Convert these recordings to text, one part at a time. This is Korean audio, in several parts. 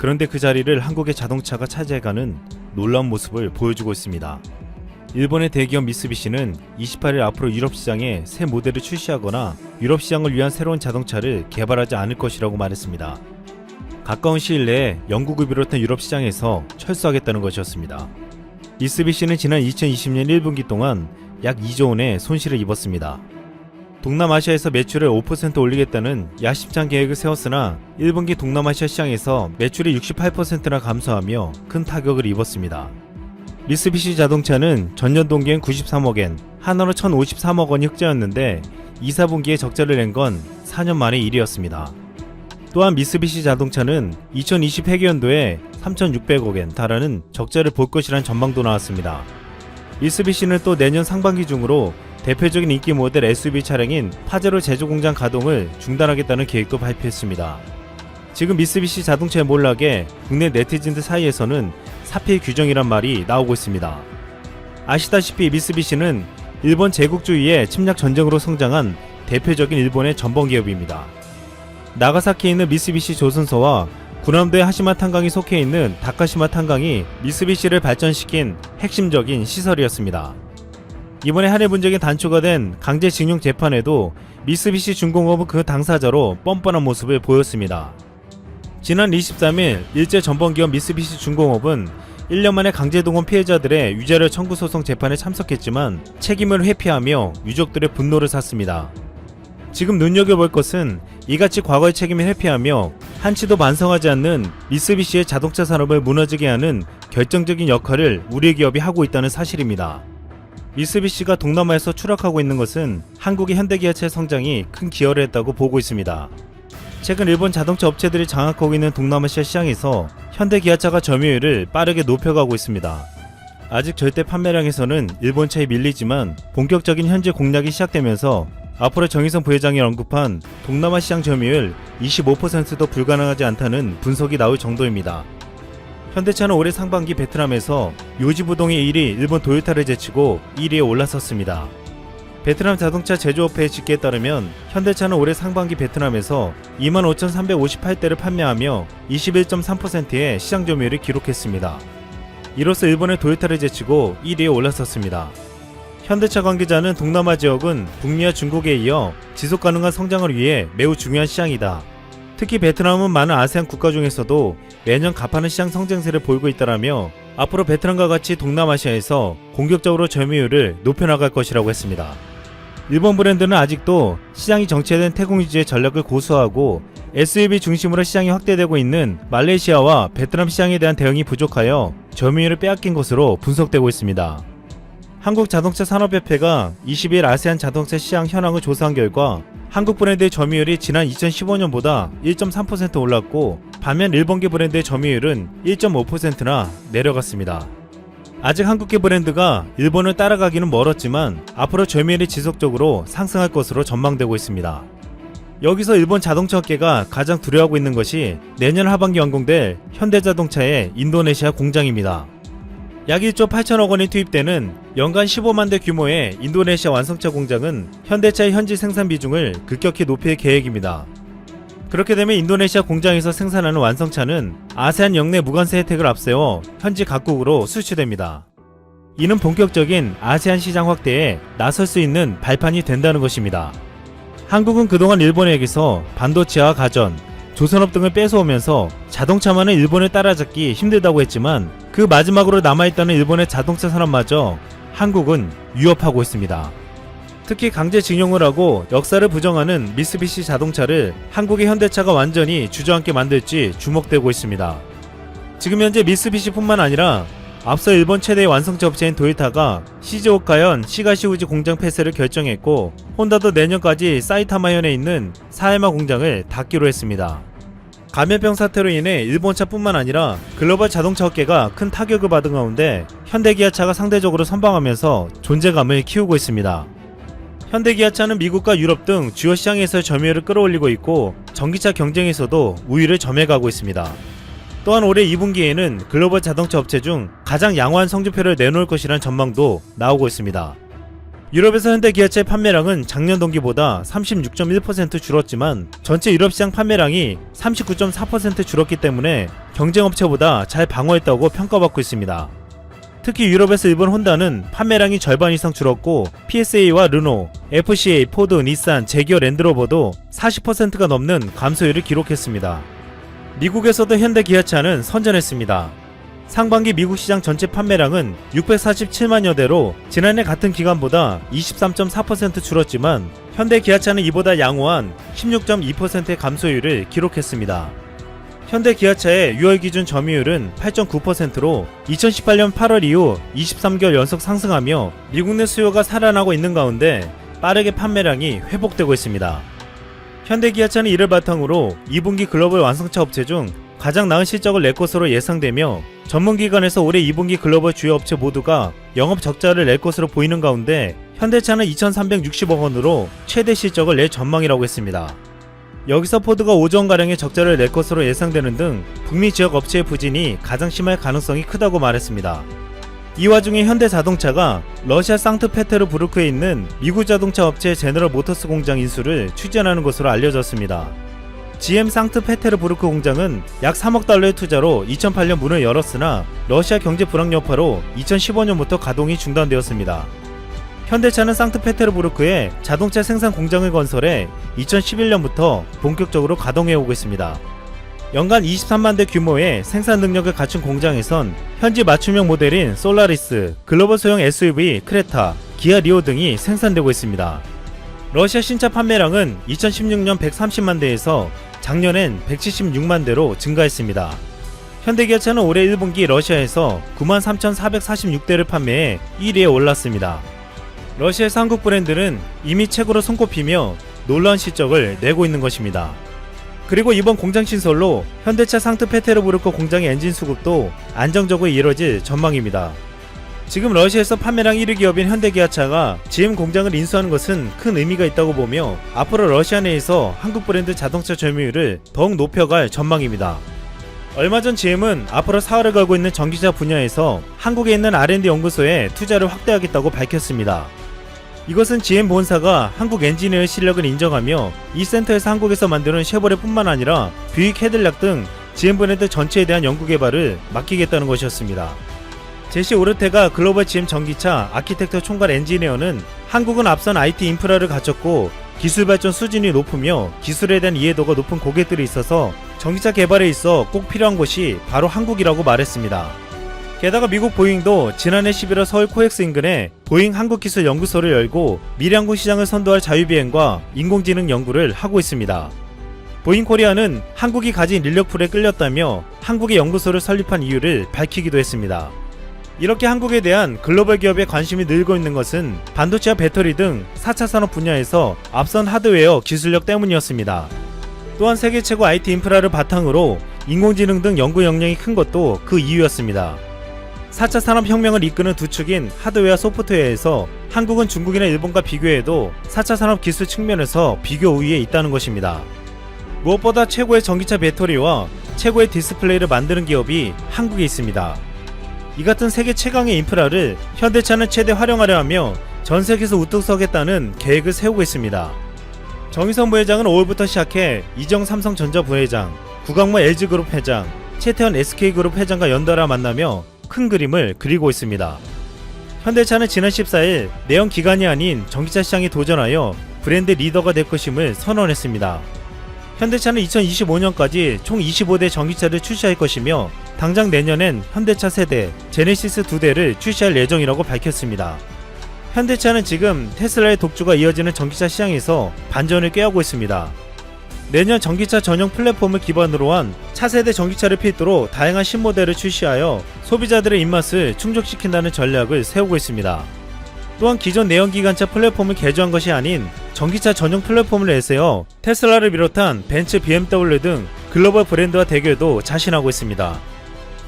그런데 그 자리를 한국의 자동차가 차지해가는 놀라운 모습을 보여주고 있습니다. 일본의 대기업 미쓰비시는 28일 앞으로 유럽 시장에 새 모델을 출시하거나 유럽 시장을 위한 새로운 자동차를 개발하지 않을 것이라고 말했습니다. 가까운 시일 내에 영국을 비롯한 유럽 시장에서 철수하겠다는 것이었습니다. 미쓰비시는 지난 2020년 1분기 동안 약 2조 원의 손실을 입었습니다. 동남아시아에서 매출을 5% 올리겠다는 야심찬 계획을 세웠으나 1분기 동남아시아 시장에서 매출이 68%나 감소하며 큰 타격을 입었습니다. 미쓰비시 자동차는 전년 동기엔 93억엔, 한화로 1,053억 원이 흑자였는데 2, 4분기에 적자를 낸 건 4년 만의 일이었습니다. 또한 미쓰비시 자동차는 2020 회계연도에 3,600억엔 달하는 적자를 볼 것이란 전망도 나왔습니다. 미쓰비시는 또 내년 상반기 중으로 대표적인 인기 모델 SUV 차량인 파제로 제조 공장 가동을 중단하겠다는 계획도 발표했습니다. 지금 미쓰비시 자동차의 몰락에 국내 네티즌들 사이에서는 사필 규정이란 말이 나오고 있습니다. 아시다시피 미쓰비시는 일본 제국주의의 침략 전쟁으로 성장한 대표적인 일본의 전범 기업입니다. 나가사키에 있는 미쓰비시 조선소와 군함도의 하시마 탄강이 속해 있는 다카시마 탄강이 미쓰비시를 발전시킨 핵심적인 시설이었습니다. 이번에 한해 분쟁이 단초가 된 강제징용 재판에도 미쓰비시 중공업은 그 당사자로 뻔뻔한 모습을 보였습니다. 지난 23일 일제 전범기업 미쓰비시 중공업은 1년 만에 강제동원 피해자들의 유죄를 청구 소송 재판에 참석했지만 책임을 회피하며 유족들의 분노를 샀습니다. 지금 눈여겨볼 것은 이같이 과거의 책임을 회피하며 한치도 반성하지 않는 미쓰비시의 자동차 산업을 무너지게 하는 결정적인 역할을 우리 기업이 하고 있다는 사실입니다. 미쓰비시가 동남아에서 추락하고 있는 것은 한국의 현대기아차의 성장이 큰 기여를 했다고 보고 있습니다. 최근 일본 자동차 업체들이 장악하고 있는 동남아시아 시장에서 현대기아차가 점유율을 빠르게 높여가고 있습니다. 아직 절대 판매량에서는 일본차에 밀리지만 본격적인 현지 공략이 시작되면서 앞으로 정의선 부회장이 언급한 동남아 시장 점유율 25%도 불가능하지 않다는 분석이 나올 정도입니다. 현대차는 올해 상반기 베트남에서 요지부동의 1위 일본 도요타를 제치고 1위에 올라섰습니다. 베트남 자동차 제조업회의 집계에 따르면 현대차는 올해 상반기 베트남에서 25,358대를 판매하며 21.3%의 시장 점유율을 기록했습니다. 이로써 일본의 도요타를 제치고 1위에 올라섰습니다. 현대차 관계자는 동남아 지역은 북미와 중국에 이어 지속가능한 성장을 위해 매우 중요한 시장이다. 특히 베트남은 많은 아세안 국가 중에서도 매년 가파른 시장 성장세를 보이고 있다라며 앞으로 베트남과 같이 동남아시아에서 공격적으로 점유율을 높여나갈 것이라고 했습니다. 일본 브랜드는 아직도 시장이 정체된 태국 위주의 전략을 고수하고 SUV 중심으로 시장이 확대되고 있는 말레이시아와 베트남 시장에 대한 대응이 부족하여 점유율을 빼앗긴 것으로 분석되고 있습니다. 한국자동차산업협회가 22일 아세안 자동차 시장 현황을 조사한 결과 한국 브랜드의 점유율이 지난 2015년보다 1.3% 올랐고 반면 일본계 브랜드의 점유율은 1.5%나 내려갔습니다. 아직 한국계 브랜드가 일본을 따라가기는 멀었지만 앞으로 점유율이 지속적으로 상승할 것으로 전망되고 있습니다. 여기서 일본 자동차업계가 가장 두려워하고 있는 것이 내년 하반기 완공될 현대자동차의 인도네시아 공장입니다. 약 1조 8천억 원이 투입되는 연간 15만 대 규모의 인도네시아 완성차 공장은 현대차의 현지 생산 비중을 급격히 높일 계획입니다. 그렇게 되면 인도네시아 공장에서 생산하는 완성차는 아세안 역내 무관세 혜택을 앞세워 현지 각국으로 수출됩니다. 이는 본격적인 아세안 시장 확대에 나설 수 있는 발판이 된다는 것입니다. 한국은 그동안 일본에게서 반도체와 가전, 조선업 등을 뺏어오면서 자동차만은 일본을 따라잡기 힘들다고 했지만 그 마지막으로 남아있다는 일본의 자동차 산업마저 한국은 위협하고 있습니다. 특히 강제징용을 하고 역사를 부정하는 미쓰비시 자동차를 한국의 현대차가 완전히 주저앉게 만들지 주목되고 있습니다. 지금 현재 미쓰비시뿐만 아니라 앞서 일본 최대의 완성차 업체인 도요타가 시즈오카현 시가시우지 공장 폐쇄를 결정했고 혼다도 내년까지 사이타마현에 있는 사야마 공장을 닫기로 했습니다. 감염병 사태로 인해 일본차뿐만 아니라 글로벌 자동차 업계가 큰 타격을 받은 가운데 현대기아차가 상대적으로 선방하면서 존재감을 키우고 있습니다. 현대기아차는 미국과 유럽 등 주요 시장에서의 점유율을 끌어올리고 있고 전기차 경쟁에서도 우위를 점해가고 있습니다. 또한 올해 2분기에는 글로벌 자동차 업체 중 가장 양호한 성적표를 내놓을 것이라는 전망도 나오고 있습니다. 유럽에서 현대기아차의 판매량은 작년 동기보다 36.1% 줄었지만 전체 유럽 시장 판매량이 39.4% 줄었기 때문에 경쟁업체보다 잘 방어했다고 평가받고 있습니다. 특히 유럽에서 일본 혼다는 판매량이 절반 이상 줄었고 PSA와 르노, FCA, 포드, 닛산, 제기어, 랜드로버도 40%가 넘는 감소율을 기록했습니다. 미국에서도 현대 기아차는 선전했습니다. 상반기 미국 시장 전체 판매량은 647만여 대로 지난해 같은 기간보다 23.4% 줄었지만 현대 기아차는 이보다 양호한 16.2%의 감소율을 기록했습니다. 현대 기아차의 6월 기준 점유율은 8.9%로 2018년 8월 이후 23개월 연속 상승하며 미국 내 수요가 살아나고 있는 가운데 빠르게 판매량이 회복되고 있습니다. 현대 기아차는 이를 바탕으로 2분기 글로벌 완성차 업체 중 가장 나은 실적을 낼 것으로 예상되며 전문기관에서 올해 2분기 글로벌 주요 업체 모두가 영업 적자를 낼 것으로 보이는 가운데 현대차는 2,360억 원으로 최대 실적을 낼 전망이라고 했습니다. 여기서 포드가 5조원가량의 적자를 낼 것으로 예상되는 등 북미 지역 업체의 부진이 가장 심할 가능성이 크다고 말했습니다. 이 와중에 현대자동차가 러시아 상트페테르부르크에 있는 미국 자동차 업체 제너럴 모터스 공장 인수를 추진하는 것으로 알려졌습니다. GM 상트페테르부르크 공장은 약 3억 달러의 투자로 2008년 문을 열었으나 러시아 경제 불황 여파로 2015년부터 가동이 중단되었습니다. 현대차는 상트페테르부르크에 자동차 생산 공장을 건설해 2011년부터 본격적으로 가동해오고 있습니다. 연간 23만 대 규모의 생산 능력을 갖춘 공장에선 현지 맞춤형 모델인 솔라리스, 글로벌 소형 SUV 크레타, 기아 리오 등이 생산되고 있습니다. 러시아 신차 판매량은 2016년 130만 대에서 작년엔 176만 대로 증가했습니다. 현대기아차는 올해 1분기 러시아에서 93,446대를 판매해 1위에 올랐습니다. 러시아에서 한국 브랜드는 이미 최고로 손꼽히며 놀라운 실적을 내고 있는 것입니다. 그리고 이번 공장 신설로 현대차 상트페테르부르크 공장의 엔진 수급도 안정적으로 이뤄질 전망입니다. 지금 러시아에서 판매량 1위 기업인 현대기아차가 GM 공장을 인수하는 것은 큰 의미가 있다고 보며 앞으로 러시아 내에서 한국 브랜드 자동차 점유율을 더욱 높여갈 전망입니다. 얼마 전 GM은 앞으로 사활을 걸고 있는 전기차 분야에서 한국에 있는 R&D 연구소에 투자를 확대하겠다고 밝혔습니다. 이것은 GM 본사가 한국 엔지니어의 실력을 인정하며 이 센터에서 한국에서 만드는 쉐보레뿐만 아니라 뷰익, 캐딜락 등 GM 브랜드 전체에 대한 연구개발을 맡기겠다는 것이었습니다. 제시 오르테가 글로벌 GM 전기차 아키텍처 총괄 엔지니어는 한국은 앞선 IT 인프라를 갖췄고 기술 발전 수준이 높으며 기술에 대한 이해도가 높은 고객들이 있어서 전기차 개발에 있어 꼭 필요한 곳이 바로 한국이라고 말했습니다. 게다가 미국 보잉도 지난해 11월 서울 코엑스 인근에 보잉 한국기술연구소를 열고 미래항공 시장을 선도할 자유비행과 인공지능 연구를 하고 있습니다. 보잉 코리아는 한국이 가진 인력풀에 끌렸다며 한국의 연구소를 설립한 이유를 밝히기도 했습니다. 이렇게 한국에 대한 글로벌 기업의 관심이 늘고 있는 것은 반도체와 배터리 등 4차 산업 분야에서 앞선 하드웨어 기술력 때문이었습니다. 또한 세계 최고 IT 인프라를 바탕으로 인공지능 등 연구 역량이 큰 것도 그 이유였습니다. 4차 산업혁명을 이끄는 두 축인 하드웨어와 소프트웨어에서 한국은 중국이나 일본과 비교해도 4차 산업 기술 측면에서 비교 우위에 있다는 것입니다. 무엇보다 최고의 전기차 배터리와 최고의 디스플레이를 만드는 기업이 한국에 있습니다. 이 같은 세계 최강의 인프라를 현대차는 최대 활용하려 하며 전 세계에서 우뚝 서겠다는 계획을 세우고 있습니다. 정의선 부회장은 5월부터 시작해 이정 삼성전자 부회장, 구강모 LG그룹 회장, 최태원 SK그룹 회장과 연달아 만나며 큰 그림을 그리고 있습니다. 현대차는 지난 14일 내연 기관이 아닌 전기차 시장에 도전하여 브랜드 리더가 될 것임을 선언했습니다. 현대차는 2025년까지 총 25대 전기차를 출시할 것이며 당장 내년엔 현대차 세대 제네시스 2대를 출시할 예정이라고 밝혔습니다. 현대차는 지금 테슬라의 독주가 이어지는 전기차 시장에서 반전을 꾀하고 있습니다. 내년 전기차 전용 플랫폼을 기반으로 한 차세대 전기차를 필두로 다양한 신모델을 출시하여 소비자들의 입맛을 충족시킨다는 전략을 세우고 있습니다. 또한 기존 내연기관차 플랫폼을 개조한 것이 아닌 전기차 전용 플랫폼을 내세워 테슬라를 비롯한 벤츠, BMW 등 글로벌 브랜드와 대결도 자신하고 있습니다.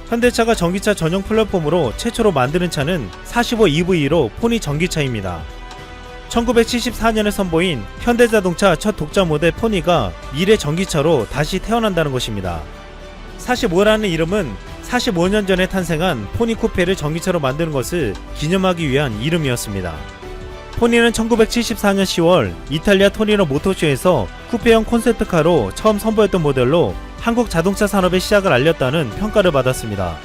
현대차가 전기차 전용 플랫폼으로 최초로 만드는 차는 45 EV로 포니 전기차입니다. 1974년에 선보인 현대자동차 첫 독자 모델 포니가 미래 전기차로 다시 태어난다는 것입니다. 45라는 이름은 45년 전에 탄생한 포니 쿠페를 전기차로 만드는 것을 기념하기 위한 이름이었습니다. 포니는 1974년 10월 이탈리아 토리노 모터쇼에서 쿠페형 콘셉트카로 처음 선보였던 모델로 한국 자동차 산업의 시작을 알렸다는 평가를 받았습니다.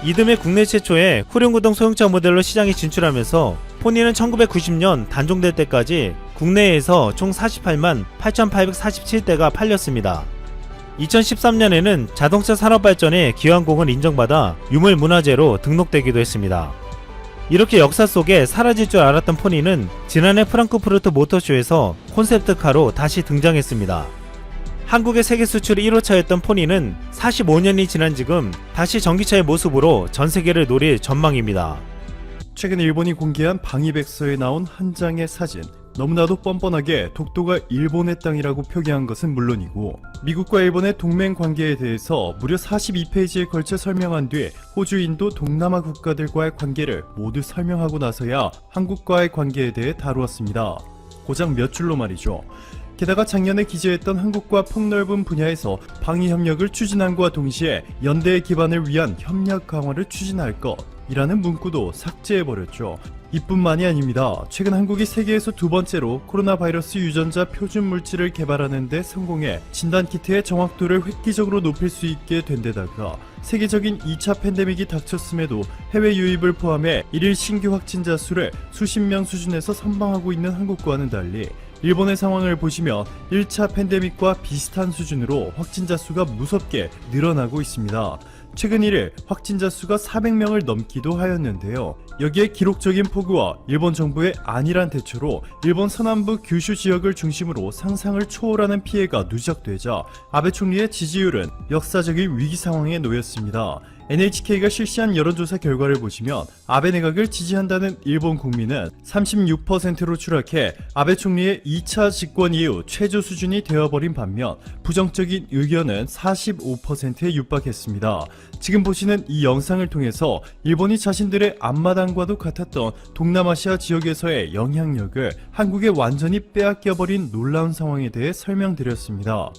이듬해 국내 최초의 후륜구동 소형차 모델로 시장에 진출하면서 포니는 1990년 단종될 때까지 국내에서 총 48만 8,847대가 팔렸습니다. 2013년에는 자동차 산업 발전에 기여한 공을 인정받아 유물문화재로 등록되기도 했습니다. 이렇게 역사 속에 사라질 줄 알았던 포니는 지난해 프랑크푸르트 모터쇼에서 콘셉트카로 다시 등장했습니다. 한국의 세계 수출 1호차였던 포니는 45년이 지난 지금 다시 전기차의 모습으로 전 세계를 노릴 전망입니다. 최근 일본이 공개한 방위백서에 나온 한 장의 사진, 너무나도 뻔뻔하게 독도가 일본의 땅이라고 표기한 것은 물론이고 미국과 일본의 동맹 관계에 대해서 무려 42페이지에 걸쳐 설명한 뒤 호주, 인도, 동남아 국가들과의 관계를 모두 설명하고 나서야 한국과의 관계에 대해 다루었습니다. 고작 몇 줄로 말이죠. 게다가 작년에 기재했던 한국과 폭넓은 분야에서 방위 협력을 추진함과 동시에 연대의 기반을 위한 협력 강화를 추진할 것이라는 문구도 삭제해버렸죠. 이뿐만이 아닙니다. 최근 한국이 세계에서 두 번째로 코로나 바이러스 유전자 표준 물질을 개발하는 데 성공해 진단키트의 정확도를 획기적으로 높일 수 있게 된 데다가 세계적인 2차 팬데믹이 닥쳤음에도 해외 유입을 포함해 일일 신규 확진자 수를 수십 명 수준에서 선방하고 있는 한국과는 달리 일본의 상황을 보시면 1차 팬데믹과 비슷한 수준으로 확진자 수가 무섭게 늘어나고 있습니다. 최근 1일 확진자 수가 400명을 넘기도 하였는데요. 여기에 기록적인 폭우와 일본 정부의 안일한 대처로 일본 서남부 규슈 지역을 중심으로 상상을 초월하는 피해가 누적되자 아베 총리의 지지율은 역사적인 위기 상황에 놓였습니다. NHK가 실시한 여론조사 결과를 보시면 아베 내각을 지지한다는 일본 국민은 36%로 추락해 아베 총리의 2차 집권 이후 최저 수준이 되어버린 반면 부정적인 의견은 45%에 육박했습니다. 지금 보시는 이 영상을 통해서 일본이 자신들의 앞마당과도 같았던 동남아시아 지역에서의 영향력을 한국에 완전히 빼앗겨버린 놀라운 상황에 대해 설명드렸습니다.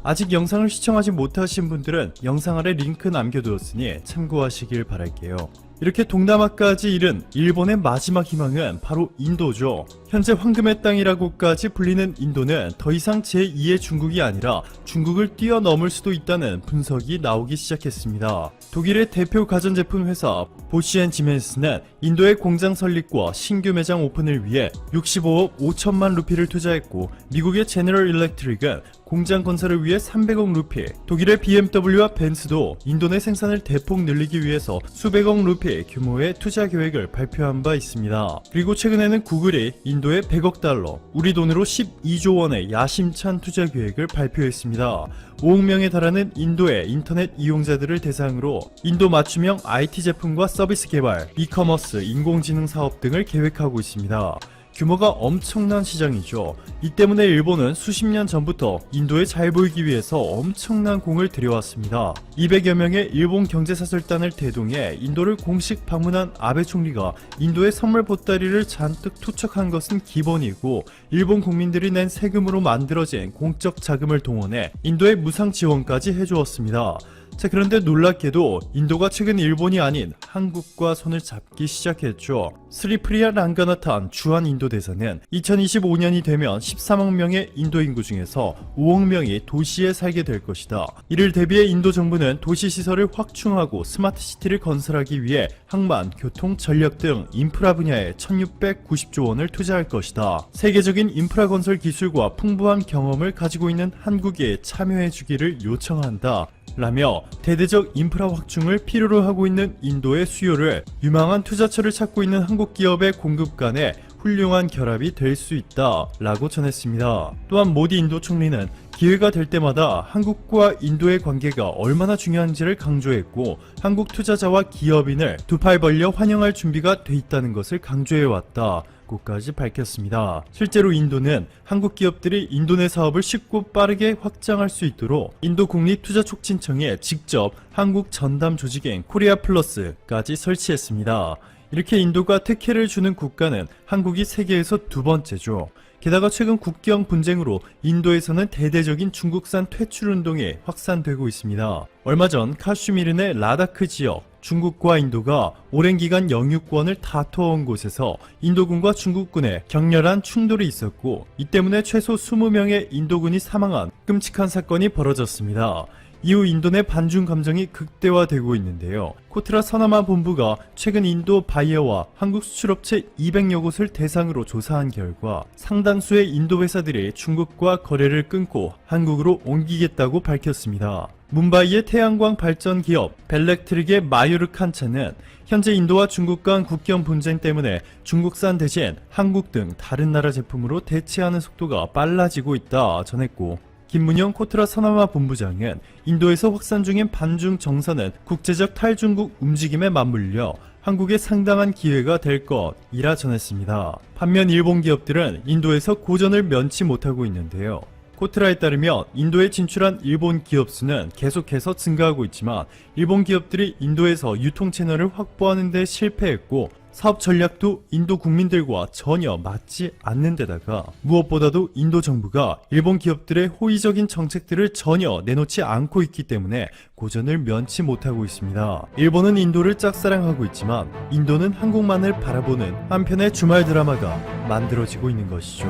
아직 영상을 시청하지 못하신 분들은 영상 아래 링크 남겨두었으니 참고하시길 바랄게요. 이렇게 동남아까지 이른 일본의 마지막 희망은 바로 인도죠. 현재 황금의 땅이라고까지 불리는 인도는 더 이상 제2의 중국이 아니라 중국을 뛰어넘을 수도 있다는 분석이 나오기 시작했습니다. 독일의 대표 가전제품 회사 보쉬앤지멘스는 인도의 공장 설립과 신규 매장 오픈을 위해 65억 5천만 루피를 투자했고 미국의 제너럴 일렉트릭은 공장 건설을 위해 300억 루피, 독일의 BMW와 벤츠도 인도 내 생산을 대폭 늘리기 위해서 수백억 루피 규모의 투자 계획을 발표한 바 있습니다. 그리고 최근에는 구글이 인도에 100억 달러, 우리 돈으로 12조 원의 야심찬 투자 계획을 발표했습니다. 5억 명에 달하는 인도의 인터넷 이용자들을 대상으로 인도 맞춤형 IT 제품과 서비스 개발, 이커머스, 인공지능 사업 등을 계획하고 있습니다. 규모가 엄청난 시장이죠. 이 때문에 일본은 수십 년 전부터 인도에 잘 보이기 위해서 엄청난 공을 들여왔습니다. 200여 명의 일본 경제사설단을 대동해 인도를 공식 방문한 아베 총리가 인도의 선물 보따리를 잔뜩 투척한 것은 기본이고 일본 국민들이 낸 세금으로 만들어진 공적 자금을 동원해 인도의 무상 지원까지 해주었습니다. 자, 그런데 놀랍게도 인도가 최근 일본이 아닌 한국과 손을 잡기 시작했죠. 스리프리아 랑가나탄 주한 인도 대사는 2025년이 되면 13억 명의 인도 인구 중에서 5억 명이 도시에 살게 될 것이다. 이를 대비해 인도 정부는 도시 시설을 확충하고 스마트 시티를 건설하기 위해 항만, 교통, 전력 등 인프라 분야에 1690조 원을 투자할 것이다. 세계적인 인프라 건설 기술과 풍부한 경험을 가지고 있는 한국에 참여해 주기를 요청한다. 라며 대대적 인프라 확충을 필요로 하고 있는 인도의 수요를 유망한 투자처를 찾고 있는 한국 기업의 공급 간에 훌륭한 결합이 될 수 있다 라고 전했습니다. 또한 모디 인도 총리는 기회가 될 때마다 한국과 인도의 관계가 얼마나 중요한지를 강조했고 한국 투자자와 기업인을 두 팔 벌려 환영할 준비가 돼 있다는 것을 강조해왔다 고까지 밝혔습니다. 실제로 인도는 한국 기업들이 인도 내 사업을 쉽고 빠르게 확장할 수 있도록 인도 국립투자촉진청에 직접 한국 전담 조직인 코리아 플러스까지 설치했습니다. 이렇게 인도가 특혜를 주는 국가는 한국이 세계에서 두 번째죠. 게다가 최근 국경 분쟁으로 인도에서는 대대적인 중국산 퇴출 운동이 확산되고 있습니다. 얼마 전 카슈미르 내 라다크 지역, 중국과 인도가 오랜 기간 영유권을 다투어온 곳에서 인도군과 중국군의 격렬한 충돌이 있었고 이 때문에 최소 20명의 인도군이 사망한 끔찍한 사건이 벌어졌습니다. 이후 인도 내 반중 감정이 극대화되고 있는데요. 코트라 서남아 본부가 최근 인도 바이어와 한국 수출업체 200여 곳을 대상으로 조사한 결과 상당수의 인도 회사들이 중국과 거래를 끊고 한국으로 옮기겠다고 밝혔습니다. 뭄바이의 태양광 발전 기업 벨렉트릭의 마유르칸차는 현재 인도와 중국 간 국경 분쟁 때문에 중국산 대신 한국 등 다른 나라 제품으로 대체하는 속도가 빨라지고 있다 전했고, 김문영 코트라 서남아 본부장은 인도에서 확산 중인 반중 정서는 국제적 탈중국 움직임에 맞물려 한국에 상당한 기회가 될 것이라 전했습니다. 반면 일본 기업들은 인도에서 고전을 면치 못하고 있는데요. 코트라에 따르면 인도에 진출한 일본 기업 수는 계속해서 증가하고 있지만 일본 기업들이 인도에서 유통 채널을 확보하는 데 실패했고 사업 전략도 인도 국민들과 전혀 맞지 않는 데다가 무엇보다도 인도 정부가 일본 기업들의 호의적인 정책들을 전혀 내놓지 않고 있기 때문에 고전을 면치 못하고 있습니다. 일본은 인도를 짝사랑하고 있지만 인도는 한국만을 바라보는 한편의 주말 드라마가 만들어지고 있는 것이죠.